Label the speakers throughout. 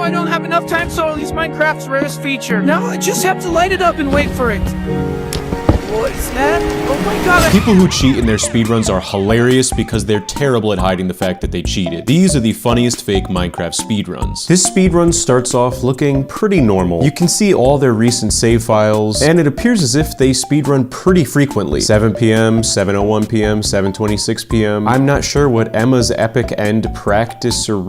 Speaker 1: I don't have enough time to release Minecraft's rarest feature. Now I just have to light it up and wait for it. What is that? Oh my god.
Speaker 2: People who cheat in their speedruns are hilarious because they're terrible at hiding the fact that they cheated. These are the funniest fake Minecraft speedruns. This speedrun starts off looking pretty normal. You can see all their recent save files, and it appears as if they speedrun pretty frequently. 7 p.m., 7:01 p.m., 7:26 p.m. I'm not sure what Emma's epic end practice or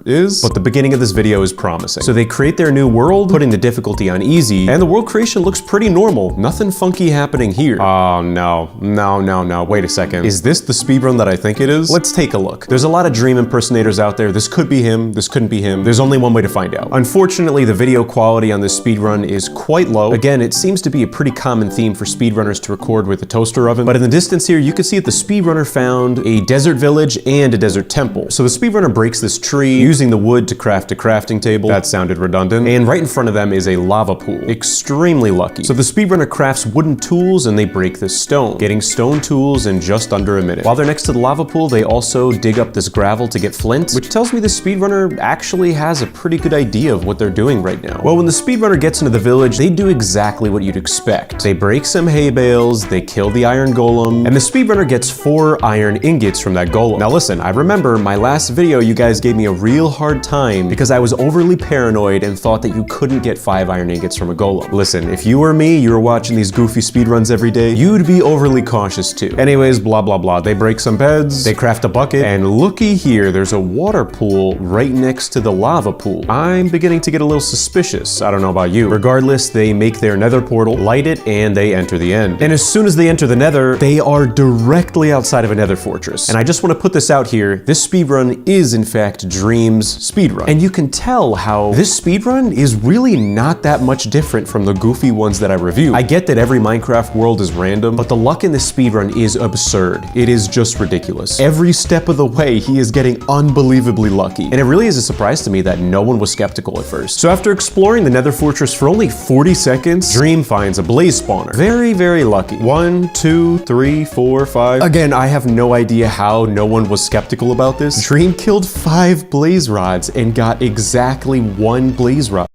Speaker 2: is, but the beginning of this video is promising. So they create their new world, putting the difficulty on easy, and the world creation looks pretty normal. Nothing funky happening here. Oh no, wait a second. Is this the speedrun that I think it is? Let's take a look. There's a lot of Dream impersonators out there. This could be him, this couldn't be him. There's only one way to find out. Unfortunately, the video quality on this speedrun is quite low. Again, it seems to be a pretty common theme for speedrunners to record with a toaster oven, but in the distance here, you can see that the speedrunner found a desert village and a desert temple. So the speedrunner breaks this tree, using the wood to craft a crafting table. That sounded redundant. And right in front of them is a lava pool. Extremely lucky. So the speedrunner crafts wooden tools and they break this stone, getting stone tools in just under a minute. While they're next to the lava pool, they also dig up this gravel to get flint, which tells me the speedrunner actually has a pretty good idea of what they're doing right now. Well, when the speedrunner gets into the village, they do exactly what you'd expect. They break some hay bales, they kill the iron golem, and the speedrunner gets 4 iron ingots from that golem. Now listen, I remember my last video, you guys gave me a real hard time because I was overly paranoid and thought that you couldn't get 5 iron ingots from a golem. Listen, if you were me, you were watching these goofy speedruns every day, you'd be overly cautious too. Anyways, blah blah blah. They break some beds, they craft a bucket, and looky here, there's a water pool right next to the lava pool. I'm beginning to get a little suspicious. I don't know about you. Regardless, they make their nether portal, light it, and they enter the end. And as soon as they enter the nether, they are directly outside of a nether fortress. And I just want to put this out here, this speedrun is in fact Dream's speedrun. And you can tell how this speedrun is really not that much different from the goofy ones that I review. I get that every Minecraft world is random, but the luck in this speedrun is absurd. It is just ridiculous. Every step of the way, he is getting unbelievably lucky. And it really is a surprise to me that no one was skeptical at first. So after exploring the nether fortress for only 40 seconds, Dream finds a blaze spawner. Very, very lucky. 1, 2, 3, 4, 5. Again, I have no idea how no one was skeptical about this. Dream killed 5 blaze rods and got exactly 1 blaze rod.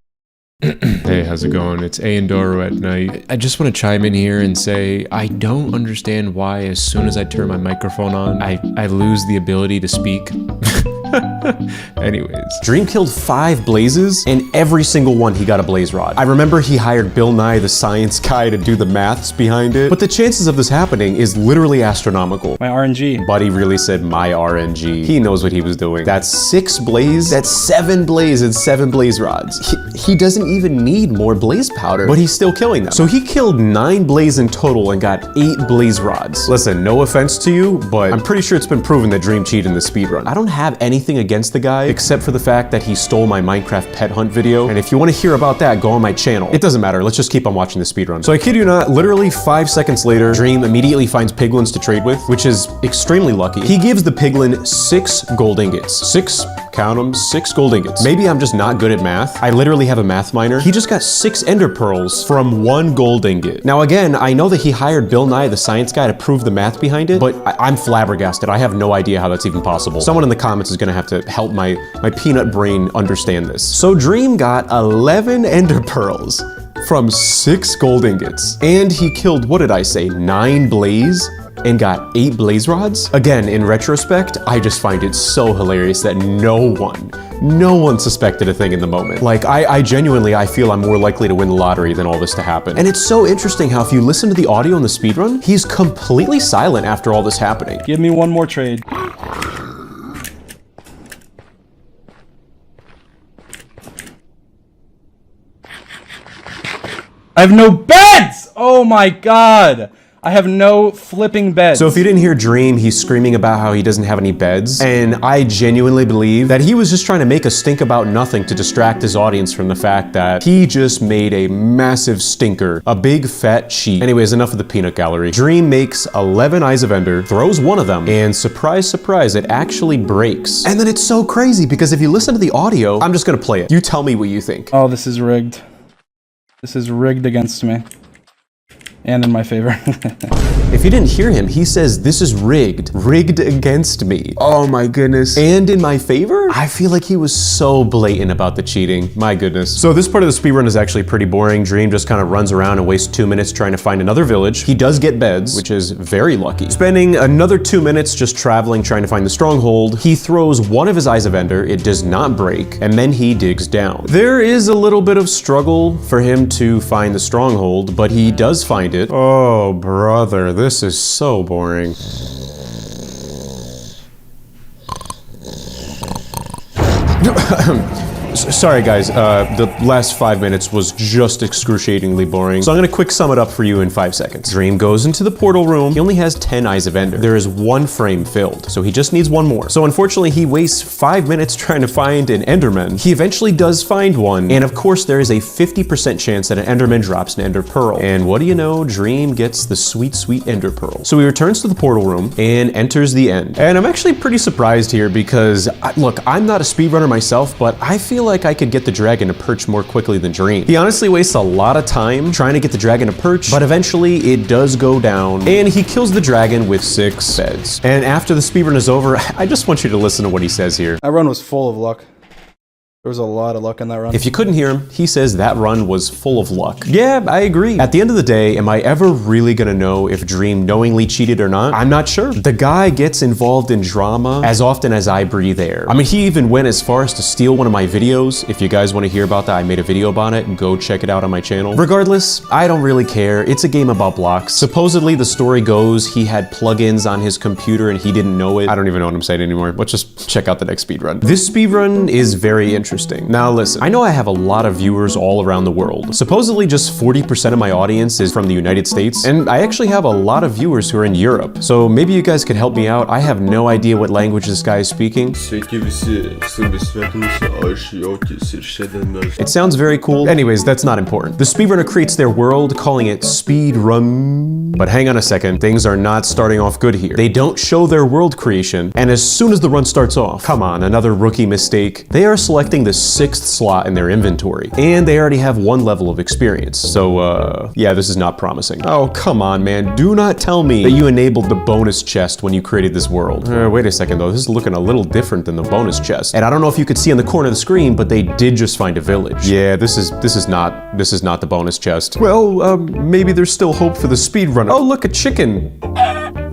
Speaker 2: Hey, how's it going? It's Andoro at night. I just want to chime in here and say I don't understand why as soon as I turn my microphone on, I lose the ability to speak. Anyways, Dream killed 5 blazes, and every single one he got a blaze rod. I remember he hired Bill Nye the Science Guy to do the maths behind it, but the chances of this happening is literally astronomical.
Speaker 3: My RNG.
Speaker 2: Buddy really said my RNG. He knows what he was doing. That's 6 blaze, that's 7 blaze and 7 blaze rods. He doesn't even need more blaze powder, but he's still killing them. So he killed 9 blaze in total and got 8 blaze rods. Listen, no offense to you, but I'm pretty sure it's been proven that Dream cheated in the speedrun. I don't have anything against the guy except for the fact that he stole my Minecraft pet hunt video, and if you want to hear about that, go on my channel. It doesn't matter, let's just keep on watching the speedrun. So I kid you not, literally 5 seconds later, Dream immediately finds piglins to trade with, which is extremely lucky. He gives the piglin 6 gold ingots. 6, count them, 6 gold ingots. Maybe I'm just not good at math. I literally have a math minor. He just got 6 ender pearls from 1 gold ingot. Now again, I know that he hired Bill Nye the Science Guy to prove the math behind it, but I'm flabbergasted. I have no idea how that's even possible. Someone in the comments is gonna have to help my peanut brain understand this. So Dream got 11 ender pearls from 6 gold ingots, and he killed, what did I say, 9 blaze? And got 8 blaze rods? Again, in retrospect, I just find it so hilarious that no one suspected a thing in the moment. Like, I genuinely feel I'm more likely to win the lottery than all this to happen. And it's so interesting how if you listen to the audio in the speedrun, he's completely silent after all this happening.
Speaker 3: Give me one more trade. I have no beds! Oh my god! I have no flipping beds.
Speaker 2: So if you didn't hear Dream, he's screaming about how he doesn't have any beds, and I genuinely believe that he was just trying to make a stink about nothing to distract his audience from the fact that he just made a massive stinker, a big fat cheat. Anyways, enough of the peanut gallery. Dream makes 11 Eyes of Ender, throws one of them, and surprise, surprise, it actually breaks. And then it's so crazy because if you listen to the audio, I'm just gonna play it. You tell me what you think.
Speaker 3: Oh, this is rigged. This is rigged against me. And in my favor.
Speaker 2: If you didn't hear him, he says this is rigged. Rigged against me. Oh my goodness. And in my favor? I feel like he was so blatant about the cheating. My goodness. So this part of the speedrun is actually pretty boring. Dream just kind of runs around and wastes 2 minutes trying to find another village. He does get beds, which is very lucky. Spending another 2 minutes just traveling trying to find the stronghold, he throws one of his Eyes of Ender, it does not break, and then he digs down. There is a little bit of struggle for him to find the stronghold, but he does find it. Oh, brother, this is so boring. Sorry guys, the last 5 minutes was just excruciatingly boring, so I'm gonna quick sum it up for you in 5 seconds. Dream goes into the portal room. He only has 10 Eyes of Ender. There is 1 frame filled, so he just needs 1 more. So unfortunately, he wastes 5 minutes trying to find an Enderman. He eventually does find one, and of course there is a 50% chance that an Enderman drops an Ender Pearl. And what do you know? Dream gets the sweet, sweet Ender Pearl. So he returns to the portal room and enters the end. And I'm actually pretty surprised here because, look, I'm not a speedrunner myself, but I feel like I could get the dragon to perch more quickly than Dream. He honestly wastes a lot of time trying to get the dragon to perch, but eventually it does go down, and he kills the dragon with 6 beds. And after the speedrun is over, I just want you to listen to what he says here.
Speaker 3: That run was full of luck. There was a lot of luck in that run.
Speaker 2: If you couldn't hear him, he says that run was full of luck. Yeah, I agree. At the end of the day, am I ever really gonna know if Dream knowingly cheated or not? I'm not sure. The guy gets involved in drama as often as I breathe air. I mean, he even went as far as to steal one of my videos. If you guys want to hear about that, I made a video about it. Go check it out on my channel. Regardless, I don't really care. It's a game about blocks. Supposedly, the story goes he had plugins on his computer and he didn't know it. I don't even know what I'm saying anymore. Let's just check out the next speedrun. This speedrun is very interesting. Now listen, I know I have a lot of viewers all around the world. Supposedly just 40% of my audience is from the United States, and I actually have a lot of viewers who are in Europe. So maybe you guys could help me out. I have no idea what language this guy is speaking. It sounds very cool. Anyways, that's not important. The speedrunner creates their world, calling it Speedrun. But hang on a second, things are not starting off good here. They don't show their world creation, and as soon as the run starts off, come on, another rookie mistake. They are selecting the 6th slot in their inventory, and they already have 1 level of experience. So, yeah, this is not promising. Oh, come on, man. Do not tell me that you enabled the bonus chest when you created this world. Wait a second, though. This is looking a little different than the bonus chest. And I don't know if you could see on the corner of the screen, but they did just find a village. Yeah, this is not the bonus chest. Well, maybe there's still hope for the speedrunner. Oh, look, a chicken.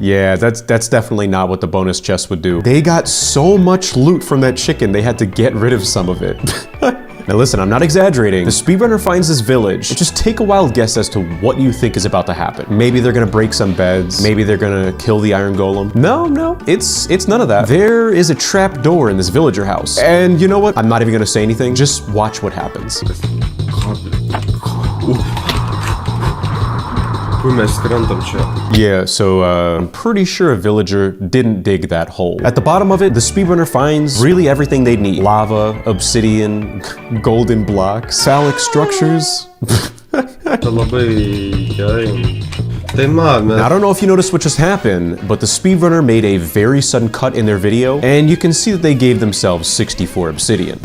Speaker 2: Yeah, that's definitely not what the bonus chest would do. They got so much loot from that chicken, they had to get rid of some of it. Now listen, I'm not exaggerating. The speedrunner finds this village. Just take a wild guess as to what you think is about to happen. Maybe they're gonna break some beds. Maybe they're gonna kill the iron golem. No, it's none of that. There is a trap door in this villager house. And you know what? I'm not even gonna say anything. Just watch what happens. Yeah, so I'm pretty sure a villager didn't dig that hole. At the bottom of it, the speedrunner finds really everything they need. Lava, obsidian, golden blocks, phallic structures. Now, I don't know if you noticed what just happened, but the speedrunner made a very sudden cut in their video, and you can see that they gave themselves 64 obsidian.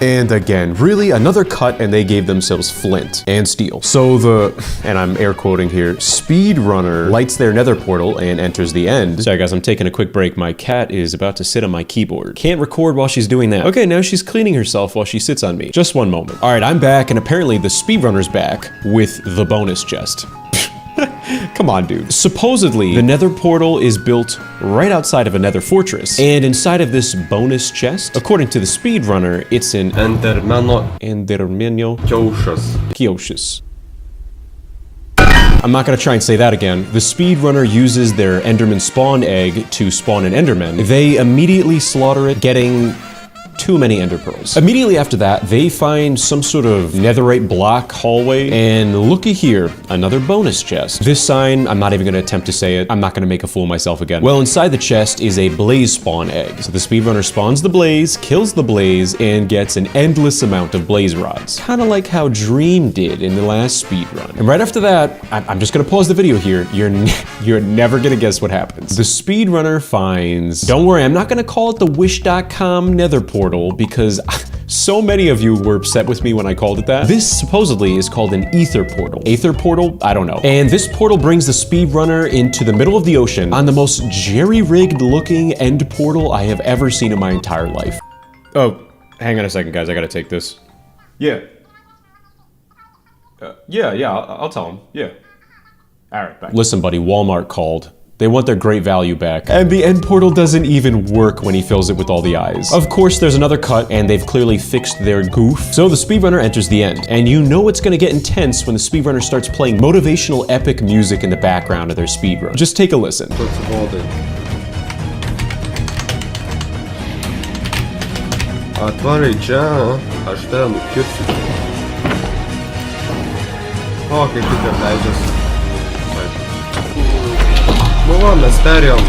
Speaker 2: And again, really another cut, and they gave themselves flint and steel. So and I'm air quoting here, speedrunner lights their nether portal and enters the end. Sorry guys, I'm taking a quick break. My cat is about to sit on my keyboard. Can't record while she's doing that. Okay, now she's cleaning herself while she sits on me. Just one moment. All right, I'm back, and apparently the speedrunner's back with the bonus chest. Come on, dude. Supposedly, the nether portal is built right outside of a nether fortress, and inside of this bonus chest, according to the speedrunner, it's an Endermano Kioshus. I'm not gonna try and say that again. The speedrunner uses their Enderman spawn egg to spawn an Enderman. They immediately slaughter it, getting too many ender pearls. Immediately after that, they find some sort of netherite block hallway, and looky here, another bonus chest. This sign, I'm not even gonna attempt to say it. I'm not gonna make a fool of myself again. Well, inside the chest is a blaze spawn egg. So the speedrunner spawns the blaze, kills the blaze, and gets an endless amount of blaze rods. Kinda like how Dream did in the last speedrun. And right after that, I'm just gonna pause the video here. You're never gonna guess what happens. The speedrunner finds, don't worry, I'm not gonna call it the wish.com nether portal, because So many of you were upset with me when I called it that. This supposedly is called an ether portal. Aether portal? I don't know. And this portal brings the speedrunner into the middle of the ocean on the most jerry-rigged looking end portal I have ever seen in my entire life. Oh, hang on a second, guys. I gotta take this. Yeah. I'll tell him. Yeah. All right, bye. Listen, buddy, Walmart called. They want their great value back. And the end portal doesn't even work when he fills it with all the eyes. Of course, there's another cut, and they've clearly fixed their goof. So the speedrunner enters the end, and you know it's gonna get intense when the speedrunner starts playing motivational epic music in the background of their speedrun. Just take a listen.
Speaker 4: Отвори ча, а что мы кюрсик? О, как ты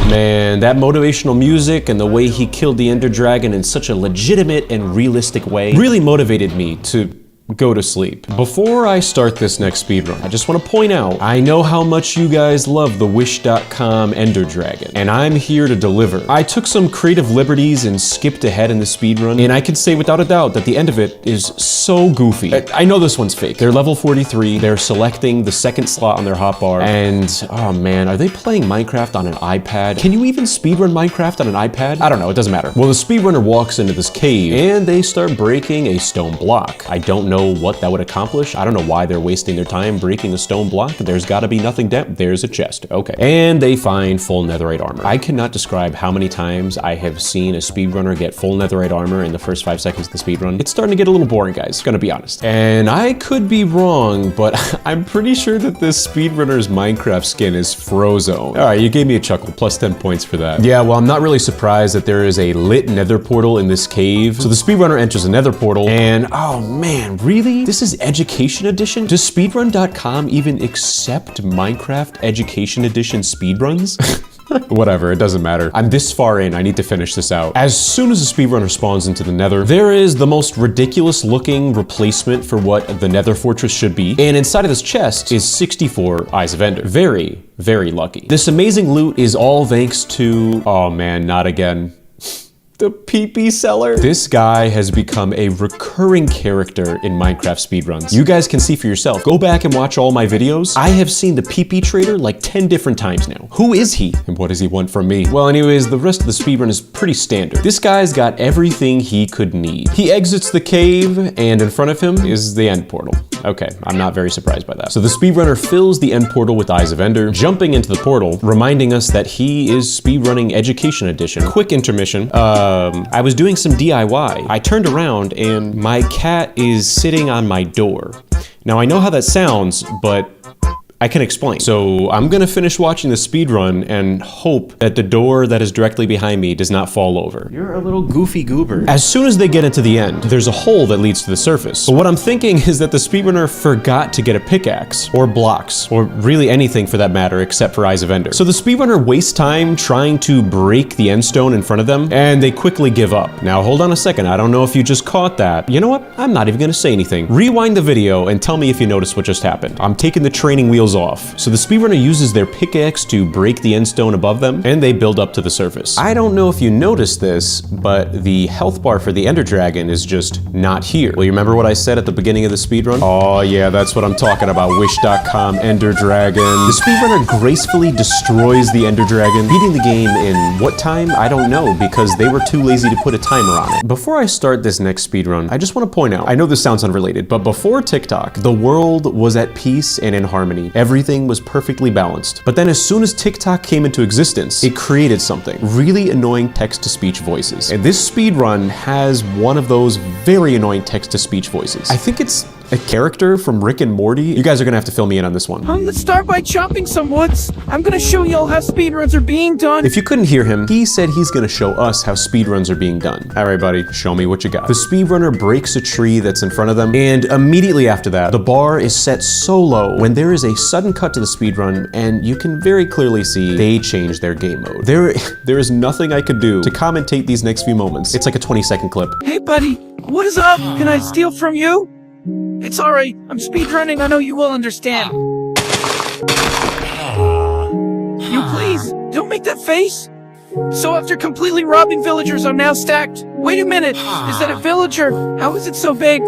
Speaker 2: Man, that motivational music and the way he killed the Ender Dragon in such a legitimate and realistic way really motivated me to go to sleep. Before I start this next speedrun, I just want to point out, I know how much you guys love the Wish.com Ender Dragon, and I'm here to deliver. I took some creative liberties and skipped ahead in the speedrun, and I can say without a doubt that the end of it is so goofy. I know this one's fake. They're level 43, they're selecting the second slot on their hotbar, and oh man, are they playing Minecraft on an iPad? Can you even speedrun Minecraft on an iPad? I don't know, it doesn't matter. Well, the speedrunner walks into this cave, and they start breaking a stone block. I don't know what that would accomplish. I don't know why they're wasting their time breaking a stone block. There's gotta be nothing down. There's a chest. Okay. And they find full netherite armor. I cannot describe how many times I have seen a speedrunner get full netherite armor in the first 5 seconds of the speedrun. It's starting to get a little boring, guys. Gonna be honest. And I could be wrong, but I'm pretty sure that this speedrunner's Minecraft skin is Frozone. All right, you gave me a chuckle. Plus 10 points for that. Yeah, well, I'm not really surprised that there is a lit nether portal in this cave. So the speedrunner enters a nether portal, and oh man, really? This is Education Edition? Does Speedrun.com even accept Minecraft Education Edition speedruns? Whatever, it doesn't matter. I'm this far in, I need to finish this out. As soon as the speedrunner spawns into the nether, there is the most ridiculous looking replacement for what the nether fortress should be. And inside of this chest is 64 Eyes of Ender. Very, very lucky. This amazing loot is all thanks to, oh man, not again. The pee-pee seller. This guy has become a recurring character in Minecraft speedruns. You guys can see for yourself. Go back and watch all my videos. I have seen the pee-pee trader like 10 different times now. Who is he? And what does he want from me? Well, anyways, the rest of the speedrun is pretty standard. This guy's got everything he could need. He exits the cave, and in front of him is the end portal. Okay, I'm not very surprised by that. So the speedrunner fills the end portal with Eyes of Ender, jumping into the portal, reminding us that he is speedrunning Education Edition. Quick intermission. I was doing some DIY. I turned around and my cat is sitting on my door. Now I know how that sounds, but I can explain. So I'm gonna finish watching the speedrun and hope that the door that is directly behind me does not fall over. You're a little goofy goober. As soon as they get into the end, there's a hole that leads to the surface. But what I'm thinking is that the speedrunner forgot to get a pickaxe, or blocks, or really anything for that matter except for Eyes of Ender. So the speedrunner wastes time trying to break the end stone in front of them, and they quickly give up. Now hold on a second, I don't know if you just caught that. You know what? I'm not even gonna say anything. Rewind the video and tell me if you noticed what just happened. I'm taking the training wheels off. So the speedrunner uses their pickaxe to break the end stone above them, and they build up to the surface. I don't know if you noticed this, but the health bar for the Ender Dragon is just not here. Well, you remember what I said at the beginning of the speedrun? Oh yeah, that's what I'm talking about, Wish.com Ender Dragon. The speedrunner gracefully destroys the Ender Dragon, beating the game in what time? I don't know, because they were too lazy to put a timer on it. Before I start this next speedrun, I just want to point out, I know this sounds unrelated, but before TikTok, the world was at peace and in harmony. Everything was perfectly balanced. But then as soon as TikTok came into existence, it created something. Really annoying text-to-speech voices. And this speedrun has one of those very annoying text-to-speech voices. I think it's a character from Rick and Morty. You guys are gonna have to fill me in on this one.
Speaker 1: Let's start by chopping some woods. I'm gonna show y'all how speedruns are being done.
Speaker 2: If you couldn't hear him, he said he's gonna show us how speedruns are being done. All right, buddy, show me what you got. The speedrunner breaks a tree that's in front of them, and immediately after that, the bar is set so low when there is a sudden cut to the speedrun, and you can very clearly see they changed their game mode. There is nothing I could do to commentate these next few moments. It's like a 20-second clip.
Speaker 1: Hey buddy, what is up? Can I steal from you? It's alright, I'm speedrunning, I know you will understand. You please, don't make that face. So after completely robbing villagers, I'm now stacked. Wait a minute, is that a villager? How is it so big?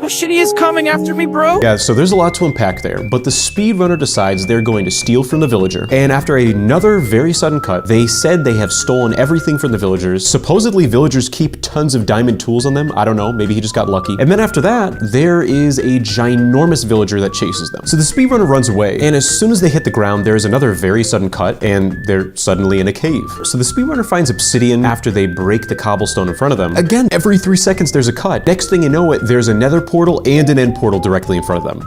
Speaker 1: Oh shit, he is coming after me, bro.
Speaker 2: Yeah, so there's a lot to unpack there, but the speedrunner decides they're going to steal from the villager, and after another very sudden cut, they said they have stolen everything from the villagers. Supposedly, villagers keep tons of diamond tools on them. I don't know, maybe he just got lucky. And then after that, there is a ginormous villager that chases them. So the speedrunner runs away, and as soon as they hit the ground, there's another very sudden cut, and they're suddenly in a cave. So the speedrunner finds obsidian after they break the cobblestone in front of them. Again, every 3 seconds there's a cut. Next thing you know it, there's a nether portal and an end portal directly in front of them.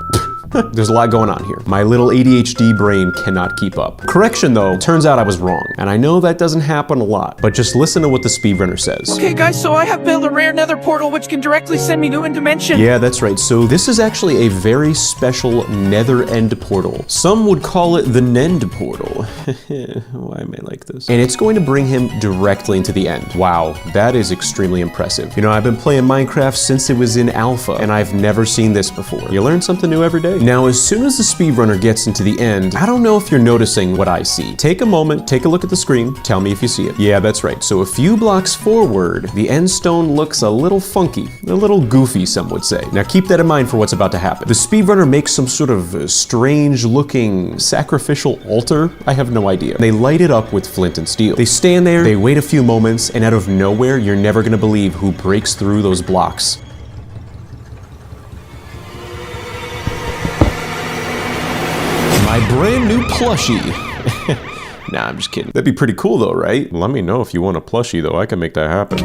Speaker 2: There's a lot going on here. My little ADHD brain cannot keep up. Correction though, turns out I was wrong. And I know that doesn't happen a lot, but just listen to what the speedrunner says.
Speaker 1: Okay guys, so I have built a rare nether portal which can directly send me to a dimension.
Speaker 2: Yeah, that's right. So this is actually a very special nether end portal. Some would call it the Nend portal. Why am I like this? And it's going to bring him directly into the end. Wow, that is extremely impressive. You know, I've been playing Minecraft since it was in alpha, and I've never seen this before. You learn something new every day. Now, as soon as the speedrunner gets into the end, I don't know if you're noticing what I see. Take a moment, take a look at the screen, tell me if you see it. Yeah, that's right. So a few blocks forward, the end stone looks a little funky, a little goofy, some would say. Now keep that in mind for what's about to happen. The speedrunner makes some sort of strange looking sacrificial altar. I have no idea. They light it up with flint and steel. They stand there, they wait a few moments, and out of nowhere, you're never gonna believe who breaks through those blocks. My brand new plushie. Nah, I'm just kidding. That'd be pretty cool though, right? Let me know if you want a plushie though. I can make that happen.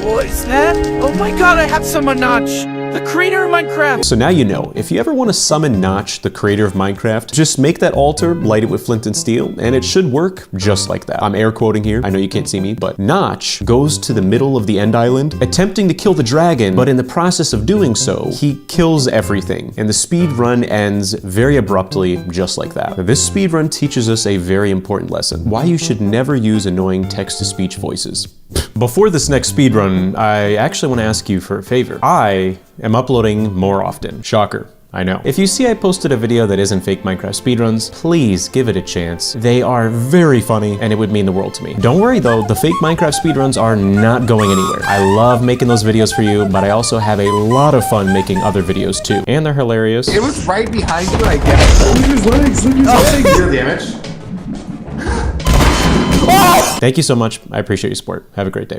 Speaker 1: What is that? Oh my god, I have some Notch, the creator of Minecraft.
Speaker 2: So now you know, if you ever want to summon Notch, the creator of Minecraft, just make that altar, light it with flint and steel, and it should work just like that. I'm air quoting here. I know you can't see me, but Notch goes to the middle of the end island, attempting to kill the dragon, but in the process of doing so, he kills everything, and the speed run ends very abruptly, just like that. Now, this speed run teaches us a very important lesson: why you should never use annoying text-to-speech voices. Before this next speedrun, I actually want to ask you for a favor. I am uploading more often. Shocker, I know. If you see I posted a video that isn't fake Minecraft speedruns, please give it a chance. They are very funny and it would mean the world to me. Don't worry though, the fake Minecraft speedruns are not going anywhere. I love making those videos for you, but I also have a lot of fun making other videos too. And they're hilarious.
Speaker 5: It was right behind you, I guess.
Speaker 4: Look at his legs, look at his legs. Zero damage.
Speaker 2: Thank you so much. I appreciate your support. Have a great day.